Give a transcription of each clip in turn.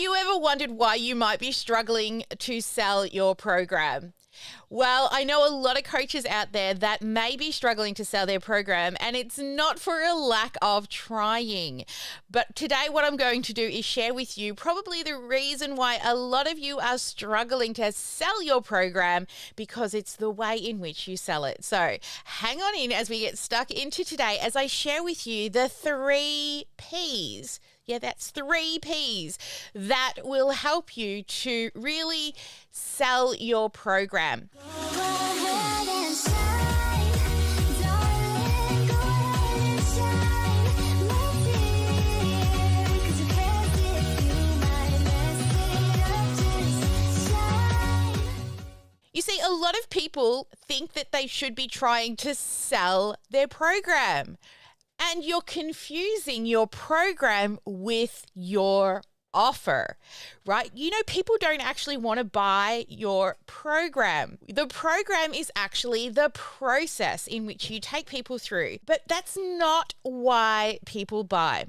you ever wondered why you might be struggling to sell your program? Well, I know a lot of coaches out there that may be struggling to sell their program, and it's not for a lack of trying. But today what I'm going to do is share with you probably the reason why a lot of you are struggling to sell your program, because it's the way in which you sell it. So hang on in as we get stuck into today as I share with you the 3 Ps. Yeah, that's 3 Ps that will help you to really sell your program. You see, a lot of people think that they should be trying to sell their program. And you're confusing your program with your offer, right? You know, people don't actually want to buy your program. The program is actually the process in which you take people through, but that's not why people buy.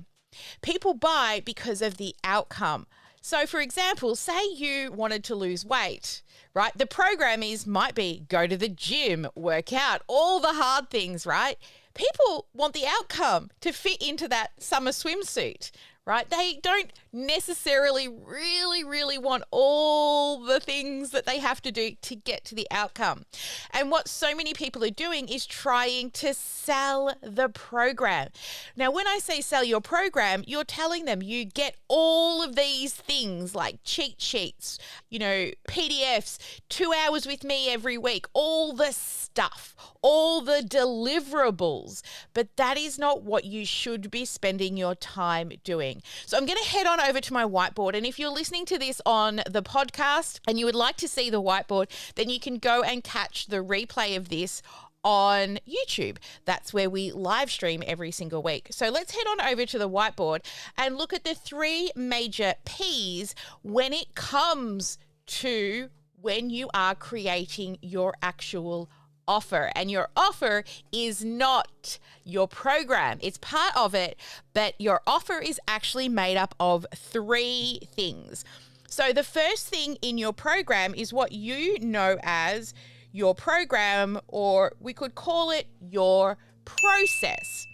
People buy because of the outcome. So for example, say you wanted to lose weight, right? The program might be go to the gym, work out, all the hard things, right? People want the outcome to fit into that summer swimsuit, right? They don't necessarily really want all the things that they have to do to get to the outcome. And what so many people are doing is trying to sell the program. Now, when I say sell your program, you're telling them you get all of these things like cheat sheets, PDFs, 2 hours with me every week, all the stuff, all the deliverables, but that is not what you should be spending your time doing. So I'm going to head on over to my whiteboard, and if you're listening to this on the podcast and you would like to see the whiteboard, then you can go and catch the replay of this on YouTube. That's where we live stream every single week. So let's head on over to the whiteboard and look at the 3 major Ps when it comes to when you are creating your actual offer. And your offer is not your program. It's part of it, but your offer is actually made up of 3 things. So the first thing in your program is what you know as your program, or we could call it your process.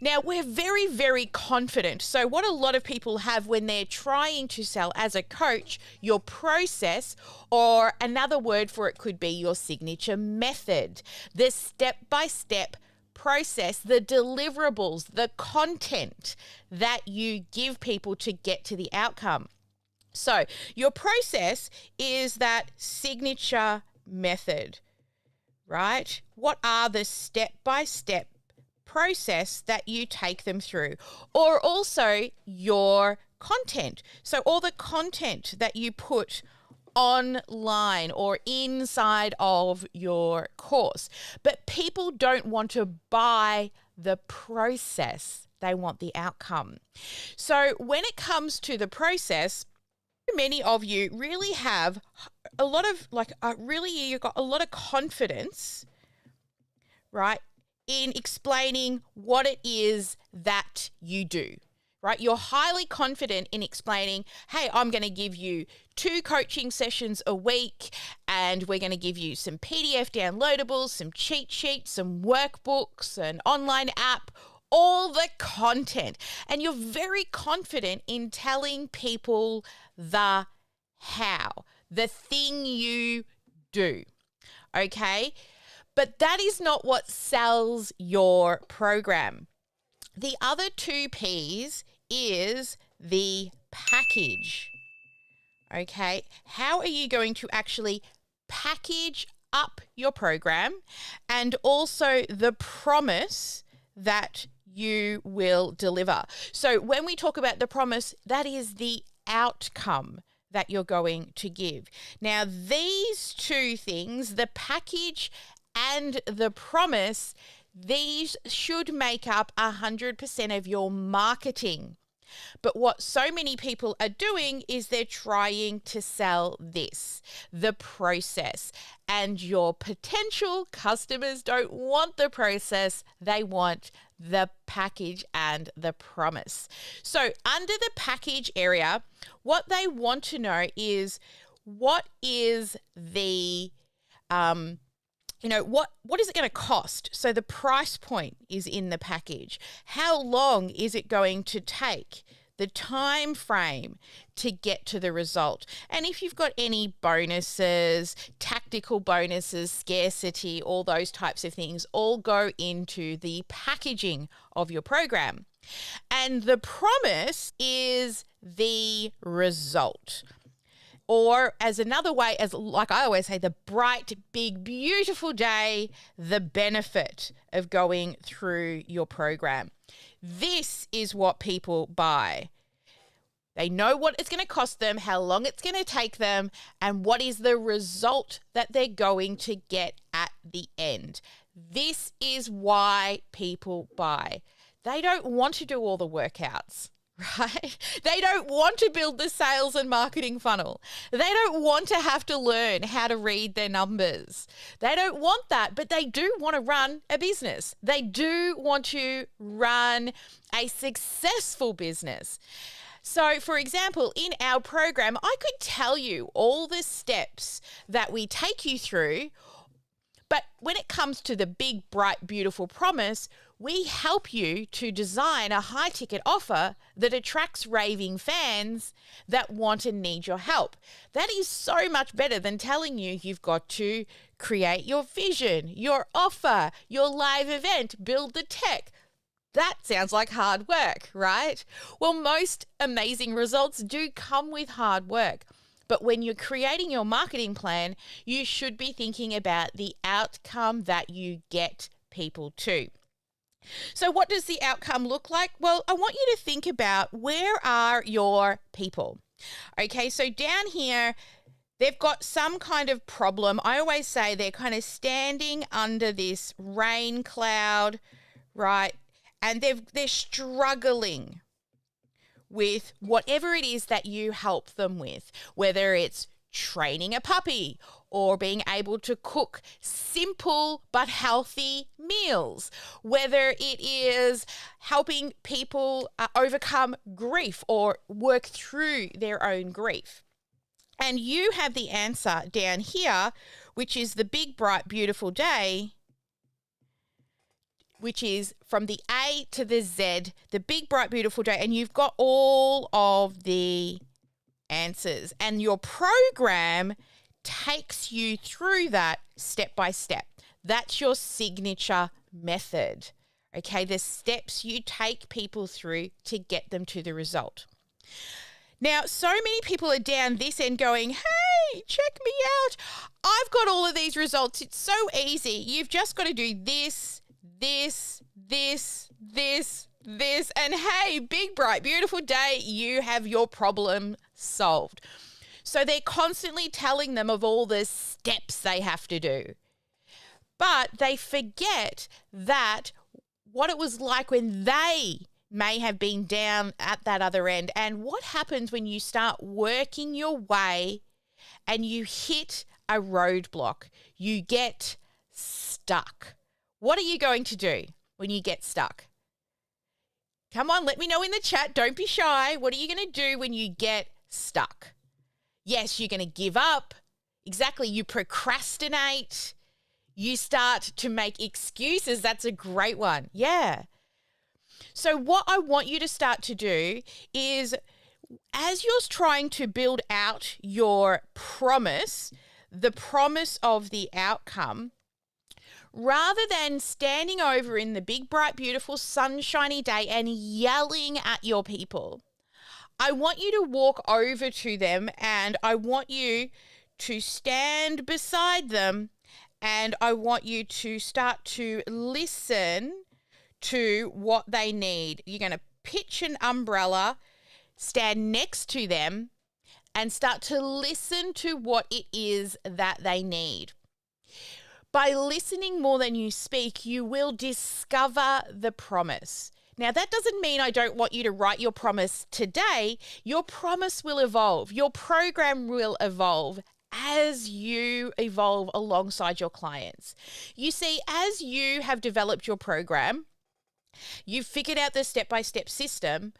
Now, we're very confident. So what a lot of people have when they're trying to sell as a coach, your process, or another word for it could be your signature method, the step-by-step process, the deliverables, the content that you give people to get to the outcome. So your process is that signature method, right? What are the step-by-step process that you take them through? Or also your content. So all the content that you put online or inside of your course. But people don't want to buy the process. They want the outcome. So when it comes to the process, many of you really have a lot of you've got a lot of confidence, right, in explaining what it is that you do, right? You're highly confident in explaining, hey, I'm going to give you 2 coaching sessions a week, and we're going to give you some PDF downloadables, some cheat sheets, some workbooks, an online app, all the content. And you're very confident in telling people the how, the thing you do, okay? But that is not what sells your program. The other 2 Ps is the package, okay? How are you going to actually package up your program, and also the promise that you will deliver? So when we talk about the promise, that is the outcome that you're going to give. Now, these 2 things, the package and the promise, these should make up 100% of your marketing. But what so many people are doing is they're trying to sell this, the process. And your potential customers don't want the process, they want the package and the promise. So under the package area, what they want to know is what is the what is it going to cost? So the price point is in the package. How long is it going to take? The time frame to get to the result. And if you've got any bonuses, tactical bonuses, scarcity, all those types of things all go into the packaging of your program. And the promise is the result. Or as another way, as like I always say, the bright, big, beautiful day, the benefit of going through your program. This is what people buy. They know what it's going to cost them, how long it's going to take them, and what is the result that they're going to get at the end. This is why people buy. They don't want to do all the workouts, right? They don't want to build the sales and marketing funnel. They don't want to have to learn how to read their numbers. They don't want that, but they do want to run a business. They do want to run a successful business. So, for example, in our program, I could tell you all the steps that we take you through, but when it comes to the big, bright, beautiful promise, we help you to design a high-ticket offer that attracts raving fans that want and need your help. That is so much better than telling you you've got to create your vision, your offer, your live event, build the tech. That sounds like hard work, right? Well, most amazing results do come with hard work. But when you're creating your marketing plan, you should be thinking about the outcome that you get people to. So what does the outcome look like? Well, I want you to think about, where are your people? Okay, so down here, they've got some kind of problem. I always say they're kind of standing under this rain cloud, right? And they're struggling with whatever it is that you help them with, whether it's training a puppy or being able to cook simple but healthy meals, whether it is helping people overcome grief or work through their own grief. And you have the answer down here, which is the big, bright, beautiful day, which is from the A to the Z, the big, bright, beautiful day. And you've got all of the answers. And your program takes you through that step by step. That's your signature method. Okay, the steps you take people through to get them to the result. Now, so many people are down this end going, hey, check me out. I've got all of these results. It's so easy. You've just got to do this, and hey, big, bright, beautiful day, you have your problem solved. So they're constantly telling them of all the steps they have to do. But they forget that what it was like when they may have been down at that other end, and what happens when you start working your way and you hit a roadblock, you get stuck. What are you going to do when you get stuck? Come on, let me know in the chat. Don't be shy. What are you going to do when you get stuck? Yes, you're going to give up. Exactly. You procrastinate. You start to make excuses. That's a great one. Yeah. So what I want you to start to do is, as you're trying to build out your promise, the promise of the outcome, rather than standing over in the big, bright, beautiful, sunshiny day and yelling at your people, I want you to walk over to them and I want you to stand beside them and I want you to start to listen to what they need. You're going to pitch an umbrella, stand next to them and start to listen to what it is that they need. By listening more than you speak, you will discover the promise. Now, that doesn't mean I don't want you to write your promise today. Your promise will evolve. Your program will evolve as you evolve alongside your clients. You see, as you have developed your program, You've figured out the step-by-step system.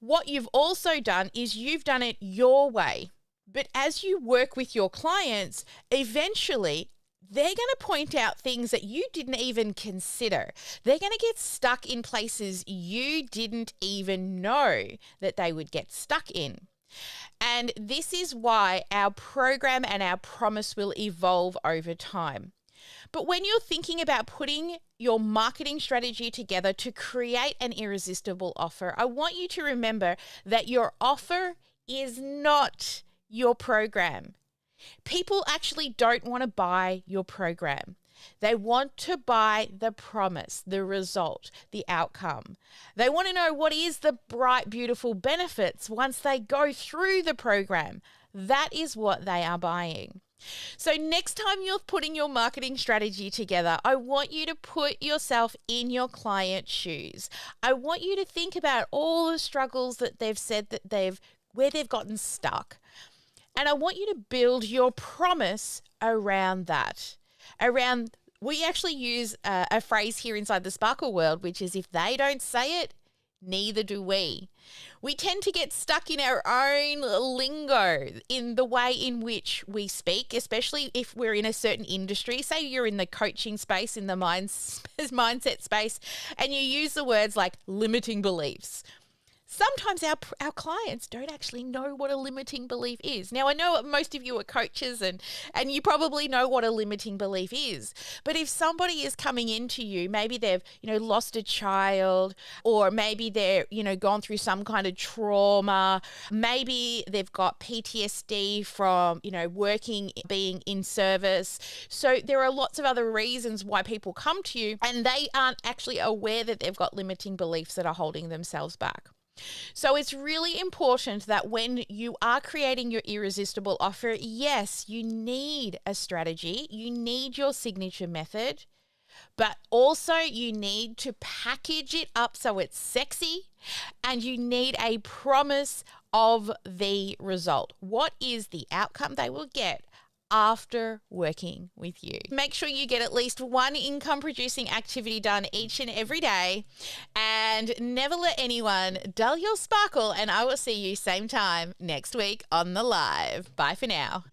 What you've also done is you've done it your way. But as you work with your clients, eventually they're going to point out things that you didn't even consider. They're going to get stuck in places you didn't even know that they would get stuck in. And this is why our program and our promise will evolve over time. But when you're thinking about putting your marketing strategy together to create an irresistible offer, I want you to remember that your offer is not your program. People actually don't want to buy your program. They want to buy the promise, the result, the outcome. They want to know what is the bright, beautiful benefits once they go through the program. That is what they are buying. So next time you're putting your marketing strategy together, I want you to put yourself in your client's shoes. I want you to think about all the struggles that they've said that where they've gotten stuck. And I want you to build your promise around that. We actually use a phrase here inside the Sparkle world, which is if they don't say it, neither do we. We tend to get stuck in our own lingo in the way in which we speak, especially if we're in a certain industry. Say you're in the coaching space, in the mindset space, and you use the words like limiting beliefs. Sometimes our clients don't actually know what a limiting belief is. Now, I know most of you are coaches and you probably know what a limiting belief is. But if somebody is coming into you, maybe they've, lost a child, or maybe they're, gone through some kind of trauma, maybe they've got PTSD from, being in service. So there are lots of other reasons why people come to you and they aren't actually aware that they've got limiting beliefs that are holding themselves back. So it's really important that when you are creating your irresistible offer, yes, you need a strategy, you need your signature method, but also you need to package it up so it's sexy, and you need a promise of the result. What is the outcome they will get after working with you? Make sure you get at least one income producing activity done each and every day, and never let anyone dull your sparkle. And I will see you same time next week on the live. Bye for now.